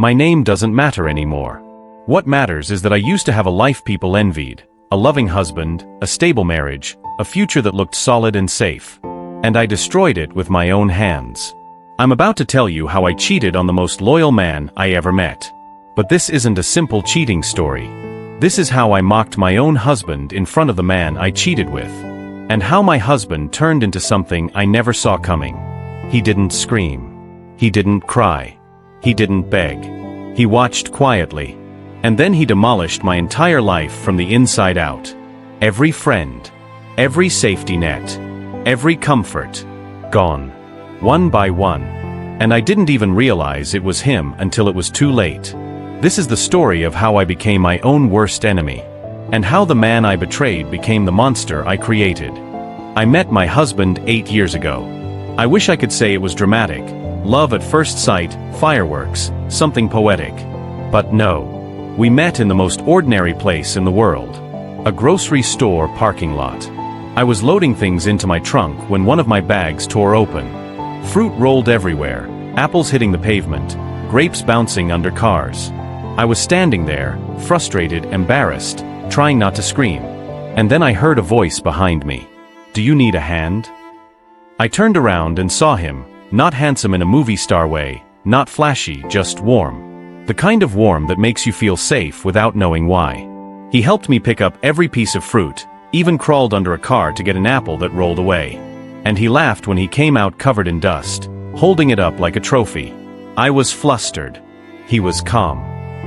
My name doesn't matter anymore. What matters is that I used to have a life people envied, a loving husband, a stable marriage, a future that looked solid and safe. And I destroyed it with my own hands. I'm about to tell you how I cheated on the most loyal man I ever met. But this isn't a simple cheating story. This is how I mocked my own husband in front of the man I cheated with. And how my husband turned into something I never saw coming. He didn't scream. He didn't cry. He didn't beg. He watched quietly. And then he demolished my entire life from the inside out. Every friend. Every safety net. Every comfort. Gone. One by one. And I didn't even realize it was him until it was too late. This is the story of how I became my own worst enemy. And how the man I betrayed became the monster I created. I met my husband 8 years ago. I wish I could say it was dramatic, love at first sight, fireworks, something poetic. But no. We met in the most ordinary place in the world. A grocery store parking lot. I was loading things into my trunk when one of my bags tore open. Fruit rolled everywhere, apples hitting the pavement, grapes bouncing under cars. I was standing there, frustrated, embarrassed, trying not to scream. And then I heard a voice behind me. "Do you need a hand?" I turned around and saw him, not handsome in a movie star way, not flashy, just warm. The kind of warm that makes you feel safe without knowing why. He helped me pick up every piece of fruit, even crawled under a car to get an apple that rolled away. And he laughed when he came out covered in dust, holding it up like a trophy. I was flustered. He was calm.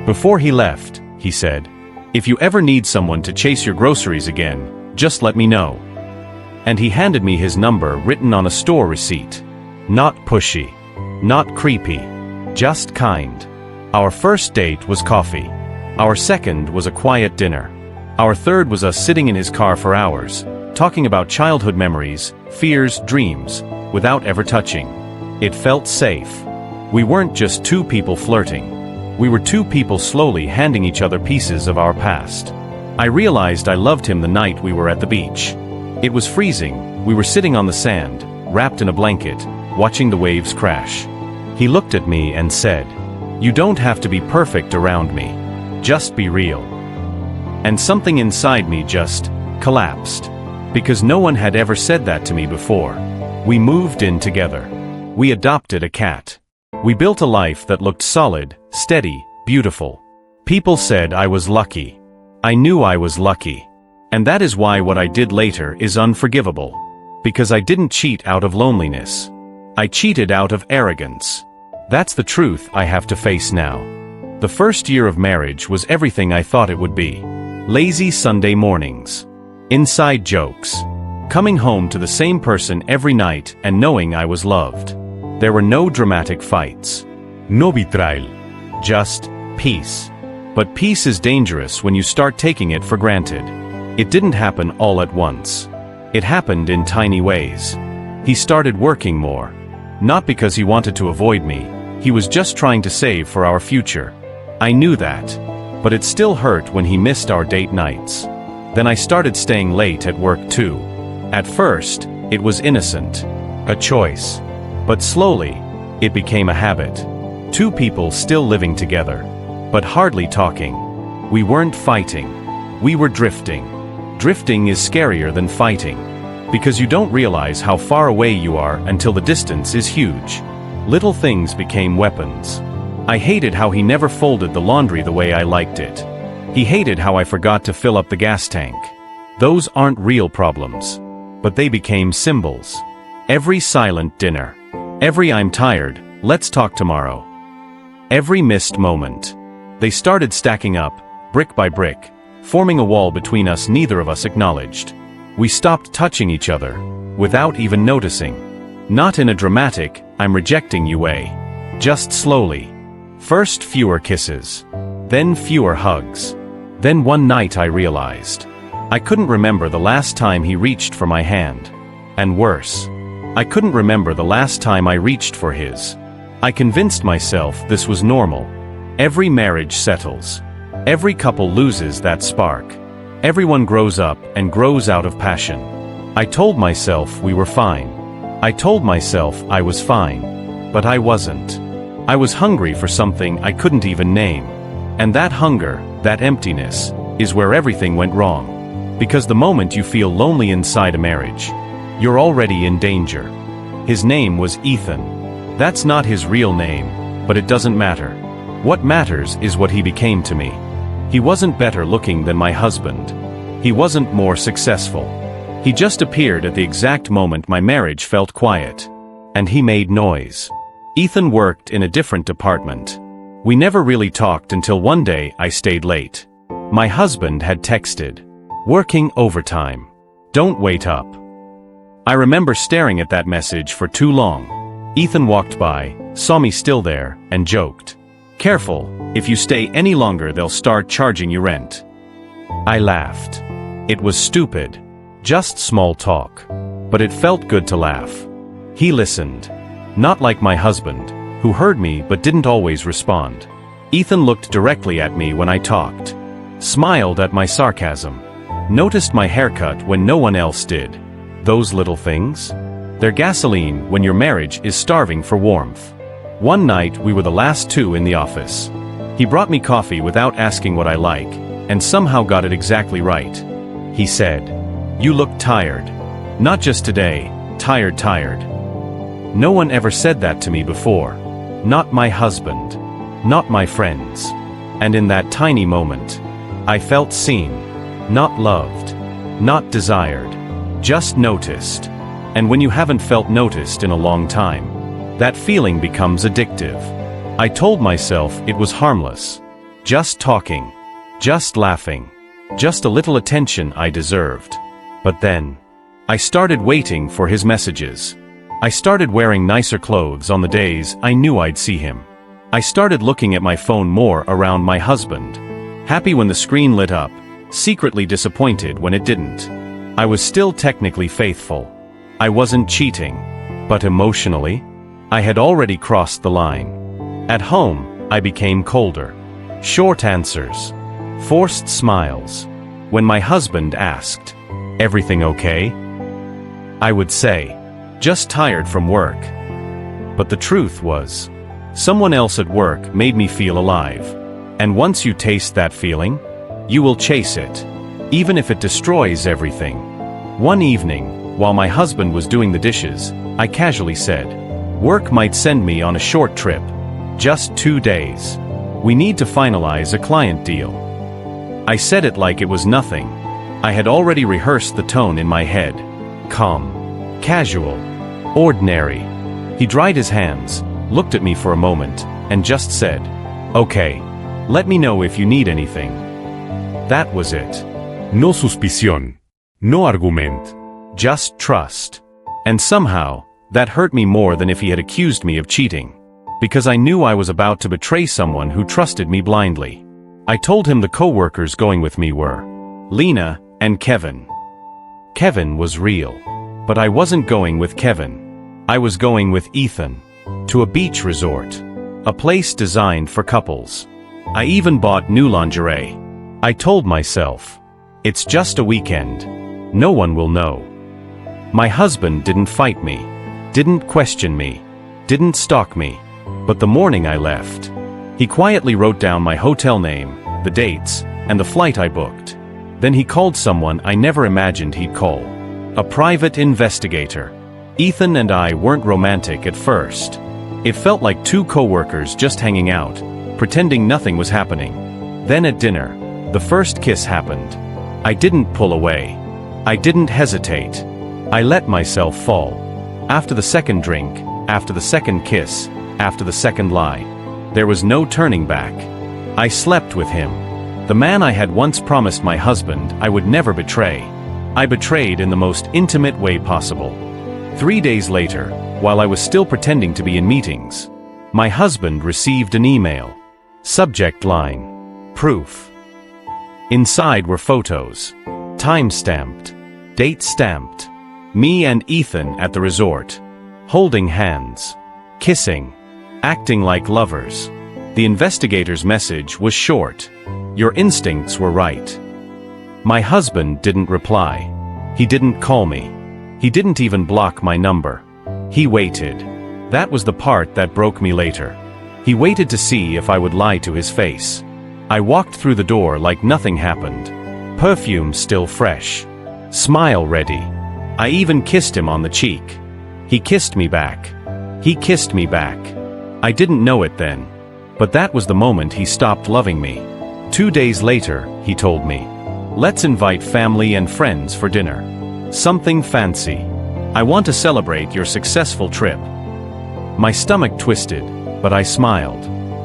Before he left, he said, "If you ever need someone to chase your groceries again, just let me know." And he handed me his number written on a store receipt. Not pushy. Not creepy. Just kind. Our first date was coffee. Our second was a quiet dinner. Our third was us sitting in his car for hours, talking about childhood memories, fears, dreams, without ever touching. It felt safe. We weren't just two people flirting. We were two people slowly handing each other pieces of our past. I realized I loved him the night we were at the beach. It was freezing. We were sitting on the sand, wrapped in a blanket, watching the waves crash. He looked at me and said, "You don't have to be perfect around me. Just be real." And something inside me just collapsed. Because no one had ever said that to me before. We moved in together. We adopted a cat. We built a life that looked solid, steady, beautiful. People said I was lucky. I knew I was lucky. And that is why what I did later is unforgivable. Because I didn't cheat out of loneliness. I cheated out of arrogance. That's the truth I have to face now. The first year of marriage was everything I thought it would be. Lazy Sunday mornings. Inside jokes. Coming home to the same person every night and knowing I was loved. There were no dramatic fights. No betrayal. Just peace. But peace is dangerous when you start taking it for granted. It didn't happen all at once. It happened in tiny ways. He started working more. Not because he wanted to avoid me. He was just trying to save for our future. I knew that. But it still hurt when he missed our date nights. Then I started staying late at work too. At first, it was innocent. A choice. But slowly, it became a habit. Two people still living together. But hardly talking. We weren't fighting. We were drifting. Drifting is scarier than fighting. Because you don't realize how far away you are until the distance is huge. Little things became weapons. I hated how he never folded the laundry the way I liked it. He hated how I forgot to fill up the gas tank. Those aren't real problems. But they became symbols. Every silent dinner. Every "I'm tired, let's talk tomorrow." Every missed moment. They started stacking up, brick by brick, forming a wall between us neither of us acknowledged. We stopped touching each other, without even noticing. Not in a dramatic, "I'm rejecting you" way. Just slowly. First fewer kisses. Then fewer hugs. Then one night I realized. I couldn't remember the last time he reached for my hand. And worse. I couldn't remember the last time I reached for his. I convinced myself this was normal. Every marriage settles. Every couple loses that spark. Everyone grows up and grows out of passion. I told myself we were fine. I told myself I was fine. But I wasn't. I was hungry for something I couldn't even name. And that hunger, that emptiness, is where everything went wrong. Because the moment you feel lonely inside a marriage, you're already in danger. His name was Ethan. That's not his real name, but it doesn't matter. What matters is what he became to me. He wasn't better looking than my husband. He wasn't more successful. He just appeared at the exact moment my marriage felt quiet. And he made noise. Ethan worked in a different department. We never really talked until one day I stayed late. My husband had texted, "Working overtime. Don't wait up." I remember staring at that message for too long. Ethan walked by, saw me still there, and joked, "Careful, if you stay any longer they'll start charging you rent." I laughed. It was stupid. Just small talk. But it felt good to laugh. He listened. Not like my husband, who heard me but didn't always respond. Ethan looked directly at me when I talked. Smiled at my sarcasm. Noticed my haircut when no one else did. Those little things? They're gasoline when your marriage is starving for warmth. One night we were the last two in the office. He brought me coffee without asking what I like, and somehow got it exactly right. He said, "You look tired. Not just today, tired. No one ever said that to me before. Not my husband. Not my friends. And in that tiny moment, I felt seen. Not loved. Not desired. Just noticed. And when you haven't felt noticed in a long time, that feeling becomes addictive. I told myself it was harmless. Just talking. Just laughing. Just a little attention I deserved. But then, I started waiting for his messages. I started wearing nicer clothes on the days I knew I'd see him. I started looking at my phone more around my husband. Happy when the screen lit up, secretly disappointed when it didn't. I was still technically faithful. I wasn't cheating. But emotionally, I had already crossed the line. At home, I became colder. Short answers. Forced smiles. When my husband asked, "Everything okay?" I would say, "Just tired from work." But the truth was, someone else at work made me feel alive. And once you taste that feeling, you will chase it, even if it destroys everything. One evening, while my husband was doing the dishes, I casually said, "Work might send me on a short trip. Just 2 days. We need to finalize a client deal." I said it like it was nothing. I had already rehearsed the tone in my head. Calm. Casual. Ordinary. He dried his hands, looked at me for a moment, and just said, "Okay. Let me know if you need anything." That was it. No suspicion. No argument. Just trust. And somehow, that hurt me more than if he had accused me of cheating. Because I knew I was about to betray someone who trusted me blindly. I told him the co-workers going with me were Lena and Kevin. Kevin was real. But I wasn't going with Kevin. I was going with Ethan. To a beach resort. A place designed for couples. I even bought new lingerie. I told myself, it's just a weekend. No one will know. My husband didn't fight me. Didn't question me. Didn't stalk me. But the morning I left, he quietly wrote down my hotel name, the dates, and the flight I booked. Then he called someone I never imagined he'd call. A private investigator. Ethan and I weren't romantic at first. It felt like two co-workers just hanging out, pretending nothing was happening. Then at dinner, the first kiss happened. I didn't pull away. I didn't hesitate. I let myself fall. After the second drink, after the second kiss, after the second lie, there was no turning back. I slept with him. The man I had once promised my husband I would never betray. I betrayed in the most intimate way possible. 3 days later, while I was still pretending to be in meetings, my husband received an email. Subject line: proof. Inside were photos. Time-stamped. Date stamped. Me and Ethan at the resort. Holding hands. Kissing. Acting like lovers. The investigator's message was short. Your instincts were right. My husband didn't reply. He didn't call me. He didn't even block my number. He waited. That was the part that broke me later. He waited to see if I would lie to his face. I walked through the door like nothing happened. Perfume still fresh. Smile ready. I even kissed him on the cheek. He kissed me back. He kissed me back. I didn't know it then. But that was the moment he stopped loving me. 2 days later, he told me, "Let's invite family and friends for dinner. Something fancy. I want to celebrate your successful trip." My stomach twisted, but I smiled.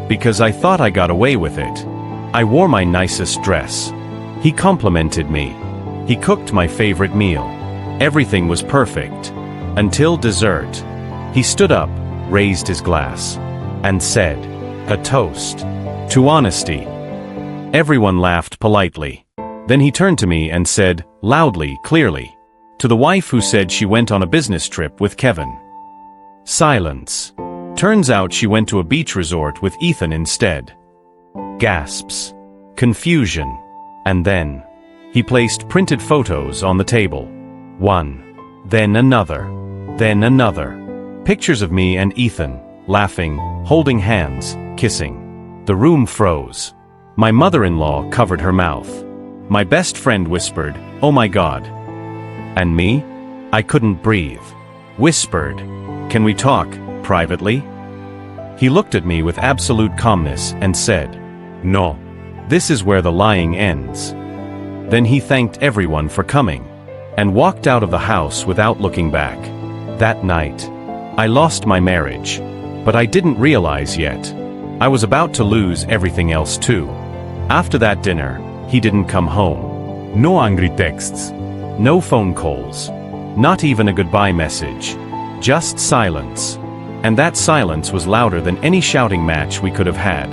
Because I thought I got away with it. I wore my nicest dress. He complimented me. He cooked my favorite meal. Everything was perfect. Until dessert. He stood up, raised his glass, and said, "A toast to honesty." Everyone laughed politely. Then he turned to me and said, loudly, clearly, "To the wife who said she went on a business trip with Kevin." Silence. Turns out she went to a beach resort with Ethan instead. Gasps. Confusion. And then, he placed printed photos on the table. One. Then another. Then another. Pictures of me and Ethan, laughing, holding hands, kissing. The room froze. My mother-in-law covered her mouth. My best friend whispered, "Oh my God." And me? I couldn't breathe. Whispered, "Can we talk, privately?" He looked at me with absolute calmness and said, "No. This is where the lying ends." Then he thanked everyone for coming, and walked out of the house without looking back. That night, I lost my marriage, but I didn't realize yet. I was about to lose everything else too. After that dinner, he didn't come home. No angry texts. No phone calls. Not even a goodbye message. Just silence. And that silence was louder than any shouting match we could have had.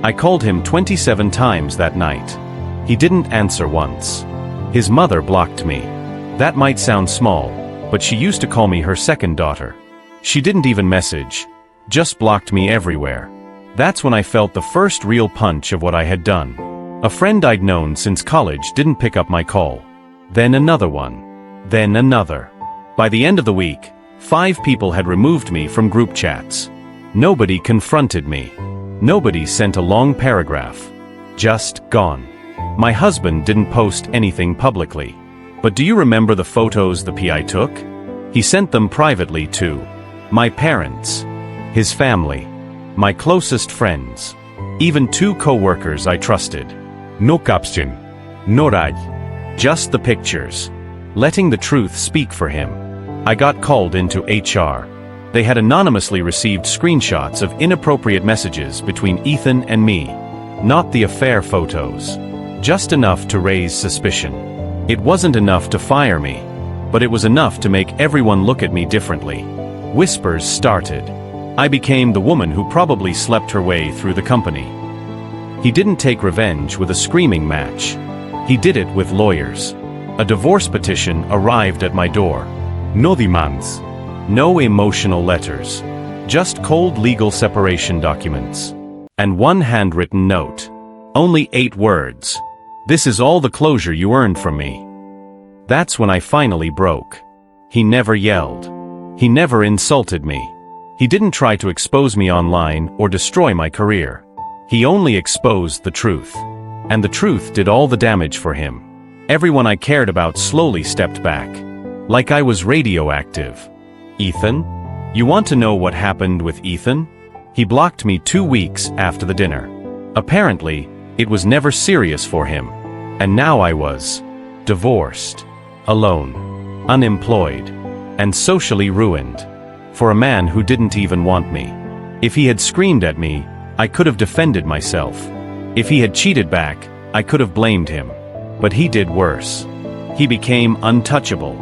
I called him 27 times that night. He didn't answer once. His mother blocked me. That might sound small, but she used to call me her second daughter. She didn't even message, just blocked me everywhere. That's when I felt the first real punch of what I had done. A friend I'd known since college didn't pick up my call. Then another one. Then another. By the end of the week, 5 people had removed me from group chats. Nobody confronted me. Nobody sent a long paragraph. Just gone. My husband didn't post anything publicly. But do you remember the photos the PI took? He sent them privately to my parents, his family, my closest friends, even 2 co-workers I trusted. No caption. No raj. Just the pictures. Letting the truth speak for him. I got called into HR. They had anonymously received screenshots of inappropriate messages between Ethan and me. Not the affair photos. Just enough to raise suspicion. It wasn't enough to fire me, but it was enough to make everyone look at me differently. Whispers started. I became the woman who probably slept her way through the company. He didn't take revenge with a screaming match. He did it with lawyers. A divorce petition arrived at my door. No demands. No emotional letters. Just cold legal separation documents. And one handwritten note. Only 8 words. "This is all the closure you earned from me." That's when I finally broke. He never yelled. He never insulted me. He didn't try to expose me online or destroy my career. He only exposed the truth. And the truth did all the damage for him. Everyone I cared about slowly stepped back. Like I was radioactive. Ethan? You want to know what happened with Ethan? He blocked me 2 weeks after the dinner. Apparently, it was never serious for him. And now I was divorced, alone, unemployed, and socially ruined. For a man who didn't even want me. If he had screamed at me, I could have defended myself. If he had cheated back, I could have blamed him. But he did worse. He became untouchable,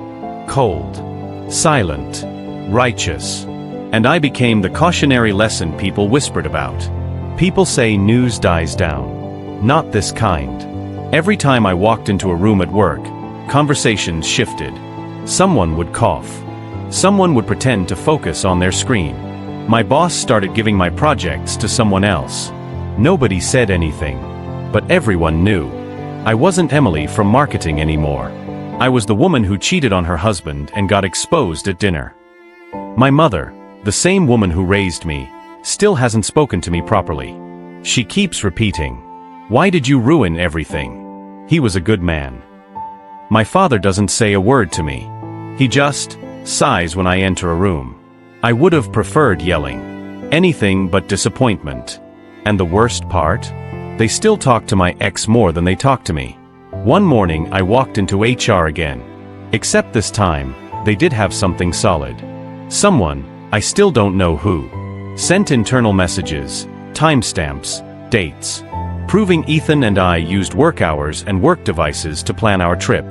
cold, silent, righteous. And I became the cautionary lesson people whispered about. People say news dies down. Not this kind. Every time I walked into a room at work, conversations shifted. Someone would cough. Someone would pretend to focus on their screen. My boss started giving my projects to someone else. Nobody said anything. But everyone knew. I wasn't Emily from marketing anymore. I was the woman who cheated on her husband and got exposed at dinner. My mother, the same woman who raised me, still hasn't spoken to me properly. She keeps repeating, "Why did you ruin everything? He was a good man." My father doesn't say a word to me. He just sighs when I enter a room. I would have preferred yelling. Anything but disappointment. And the worst part? They still talk to my ex more than they talk to me. One morning I walked into HR again. Except this time, they did have something solid. Someone, I still don't know who, sent internal messages, timestamps, dates, proving Ethan and I used work hours and work devices to plan our trip.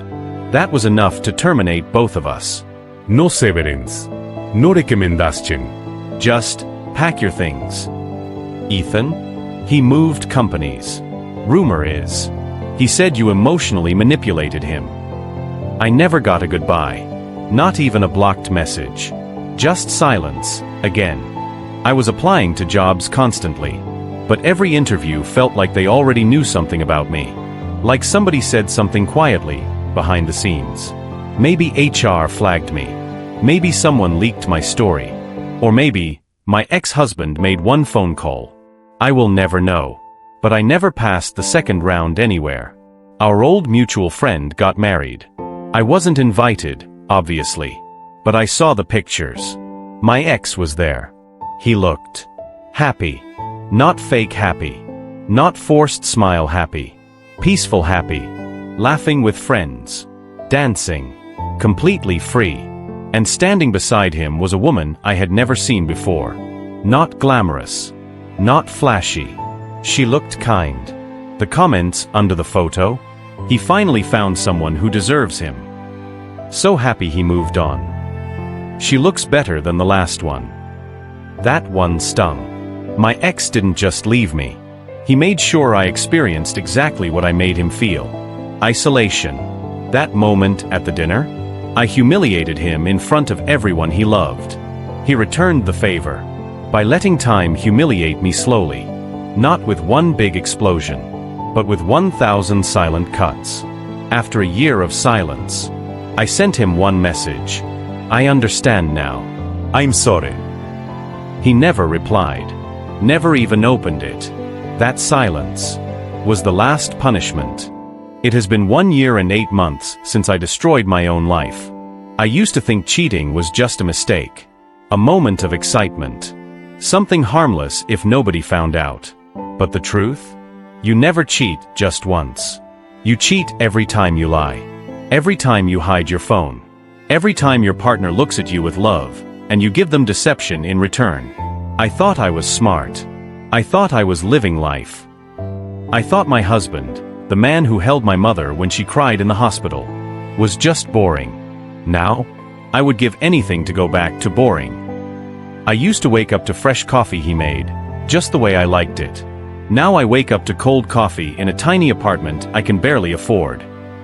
That was enough to terminate both of us. No severance. No recommendation. Just pack your things. Ethan? He moved companies. Rumor is, he said you emotionally manipulated him. I never got a goodbye. Not even a blocked message. Just silence, again. I was applying to jobs constantly, but every interview felt like they already knew something about me. Like somebody said something quietly, behind the scenes. Maybe HR flagged me. Maybe someone leaked my story. Or maybe my ex-husband made one phone call. I will never know. But I never passed the second round anywhere. Our old mutual friend got married. I wasn't invited, obviously. But I saw the pictures. My ex was there. He looked happy. Not fake happy. Not forced smile happy. Peaceful happy. Laughing with friends. Dancing. Completely free. And standing beside him was a woman I had never seen before. Not glamorous. Not flashy. She looked kind. The comments under the photo? He finally found someone who deserves him. So happy he moved on. She looks better than the last one. That one stung. My ex didn't just leave me. He made sure I experienced exactly what I made him feel. Isolation. That moment at the dinner? I humiliated him in front of everyone he loved. He returned the favor by letting time humiliate me slowly. Not with one big explosion, but with 1,000 silent cuts. After a year of silence, I sent him one message. I understand now. I'm sorry. He never replied. Never even opened it. That silence was the last punishment. It has been 1 year and 8 months since I destroyed my own life. I used to think cheating was just a mistake. A moment of excitement. Something harmless if nobody found out. But the truth? You never cheat just once. You cheat every time you lie. Every time you hide your phone. Every time your partner looks at you with love, and you give them deception in return. I thought I was smart. I thought I was living life. I thought my husband, the man who held my mother when she cried in the hospital, was just boring. Now, I would give anything to go back to boring. I used to wake up to fresh coffee he made, just the way I liked it. Now I wake up to cold coffee in a tiny apartment I can barely afford.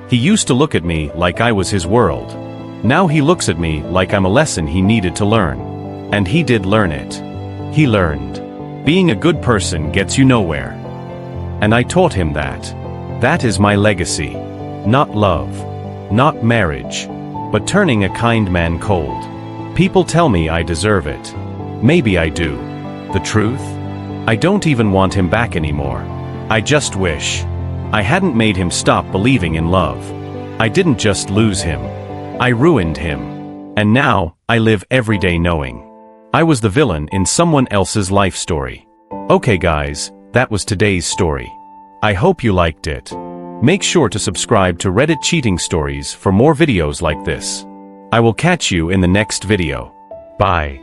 He used to look at me like I was his world. Now he looks at me like I'm a lesson he needed to learn. And he did learn it. He learned. Being a good person gets you nowhere. And I taught him that. That is my legacy. Not love. Not marriage. But turning a kind man cold. People tell me I deserve it. Maybe I do. The truth? I don't even want him back anymore. I just wish I hadn't made him stop believing in love. I didn't just lose him. I ruined him. And now, I live every day knowing I was the villain in someone else's life story. Okay guys, that was today's story. I hope you liked it. Make sure to subscribe to Reddit Cheating Stories for more videos like this. I will catch you in the next video. Bye.